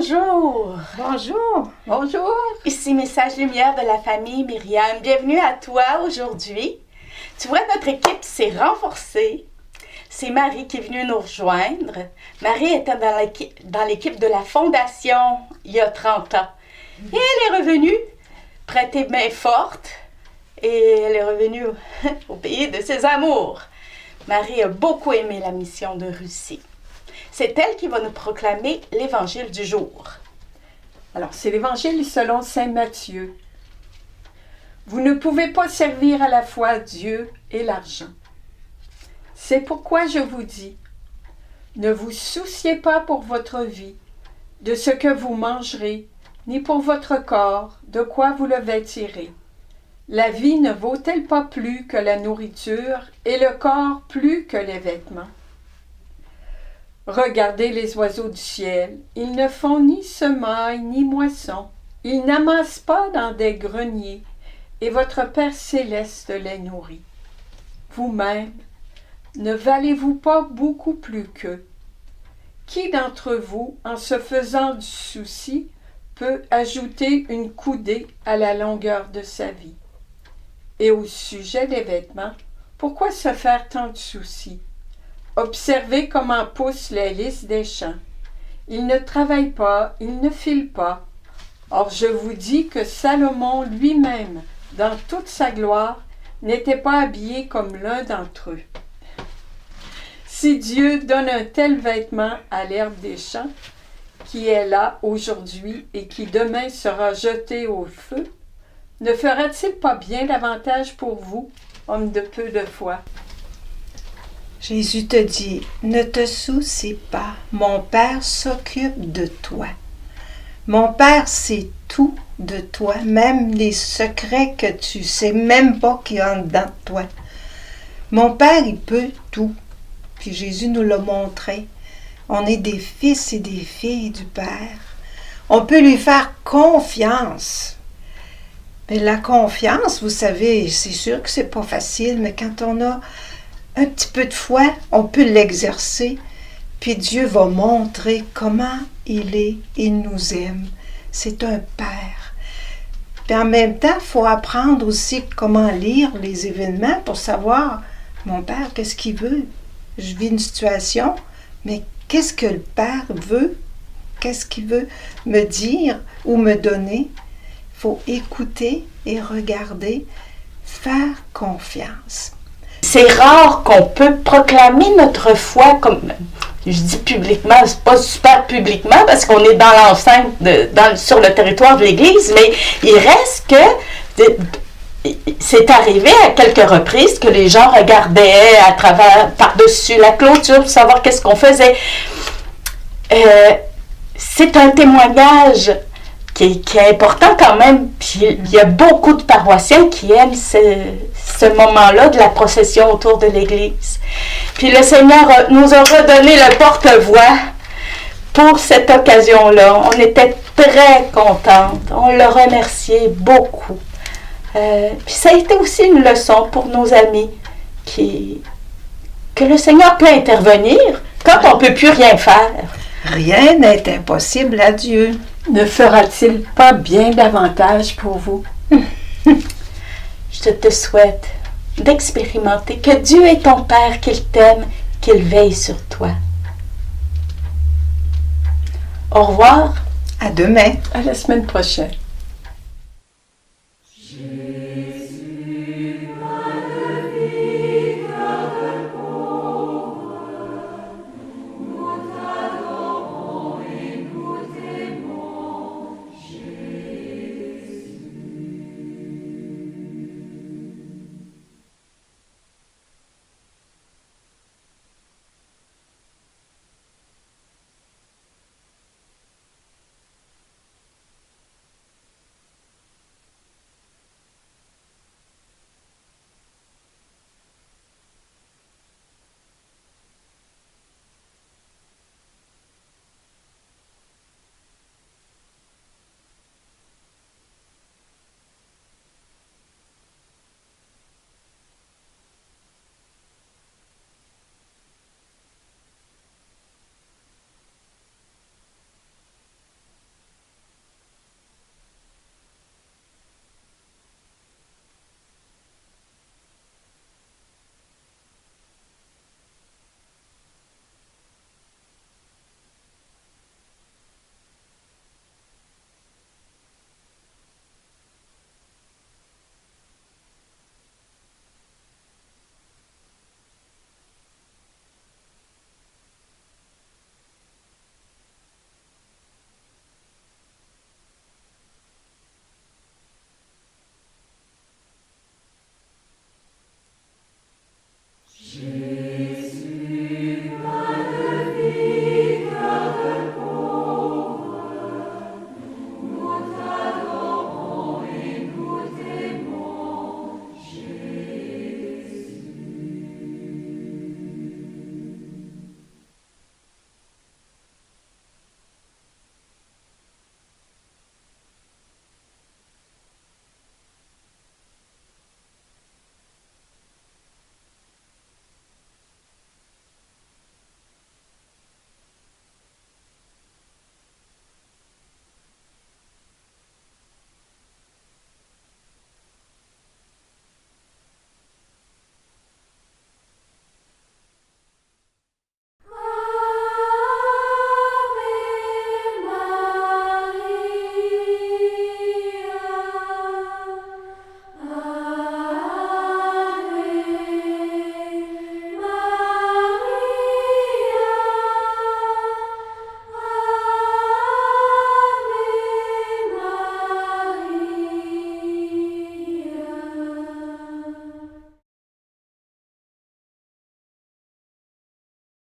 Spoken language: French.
Bonjour! Bonjour! Bonjour! Ici Message Lumière de la famille Myriam. Bienvenue à toi aujourd'hui. Tu vois, notre équipe s'est renforcée. C'est Marie qui est venue nous rejoindre. Marie était dans l'équipe de la Fondation il y a 30 ans. Et elle est revenue prêter main forte. Et elle est revenue au pays de ses amours. Marie a beaucoup aimé la mission de Russie. C'est elle qui va nous proclamer l'Évangile du jour. Alors, c'est l'Évangile selon saint Matthieu. Vous ne pouvez pas servir à la fois Dieu et l'argent. C'est pourquoi je vous dis, ne vous souciez pas pour votre vie, de ce que vous mangerez, ni pour votre corps, de quoi vous le vêtirez. La vie ne vaut-elle pas plus que la nourriture, et le corps plus que les vêtements? Regardez les oiseaux du ciel, ils ne font ni semaille ni moisson, ils n'amassent pas dans des greniers, et votre Père céleste les nourrit. Vous-même, ne valez-vous pas beaucoup plus qu'eux? Qui d'entre vous, en se faisant du souci, peut ajouter une coudée à la longueur de sa vie? Et au sujet des vêtements, pourquoi se faire tant de soucis? Observez comment poussent les lys des champs. Ils ne travaillent pas, ils ne filent pas. Or je vous dis que Salomon lui-même, dans toute sa gloire, n'était pas habillé comme l'un d'entre eux. Si Dieu donne un tel vêtement à l'herbe des champs, qui est là aujourd'hui et qui demain sera jeté au feu, ne fera-t-il pas bien davantage pour vous, homme de peu de foi? Jésus te dit, ne te soucie pas, mon Père s'occupe de toi. Mon Père sait tout de toi, même les secrets que tu sais même pas qu'il y a en dedans de toi. Mon Père, il peut tout. Puis Jésus nous l'a montré. On est des fils et des filles du Père. On peut lui faire confiance. Mais la confiance, vous savez, c'est sûr que c'est pas facile, mais quand on a un petit peu de foi, on peut l'exercer, puis Dieu va montrer comment il est, il nous aime. C'est un Père. Puis en même temps, il faut apprendre aussi comment lire les événements pour savoir, mon Père, qu'est-ce qu'il veut? Je vis une situation, mais qu'est-ce que le Père veut? Qu'est-ce qu'il veut me dire ou me donner? Il faut écouter et regarder, faire confiance. C'est rare qu'on peut proclamer notre foi comme, je dis publiquement, c'est pas super publiquement parce qu'on est dans l'enceinte, sur le territoire de l'Église, mais il reste que c'est arrivé à quelques reprises que les gens regardaient à travers, par-dessus la clôture pour savoir qu'est-ce qu'on faisait. C'est un témoignage qui est important quand même. Puis il y a beaucoup de paroissiens qui aiment ce moment-là de la procession autour de l'Église. Puis le Seigneur nous a redonné le porte-voix pour cette occasion-là. On était très contentes. On le remerciait beaucoup. Puis ça a été aussi une leçon pour nos amis que le Seigneur peut intervenir quand on ne peut plus rien faire. Rien n'est impossible à Dieu. Ne fera-t-il pas bien davantage pour vous? Je te souhaite d'expérimenter que Dieu est ton Père, qu'il t'aime, qu'il veille sur toi. Au revoir. À demain. À la semaine prochaine.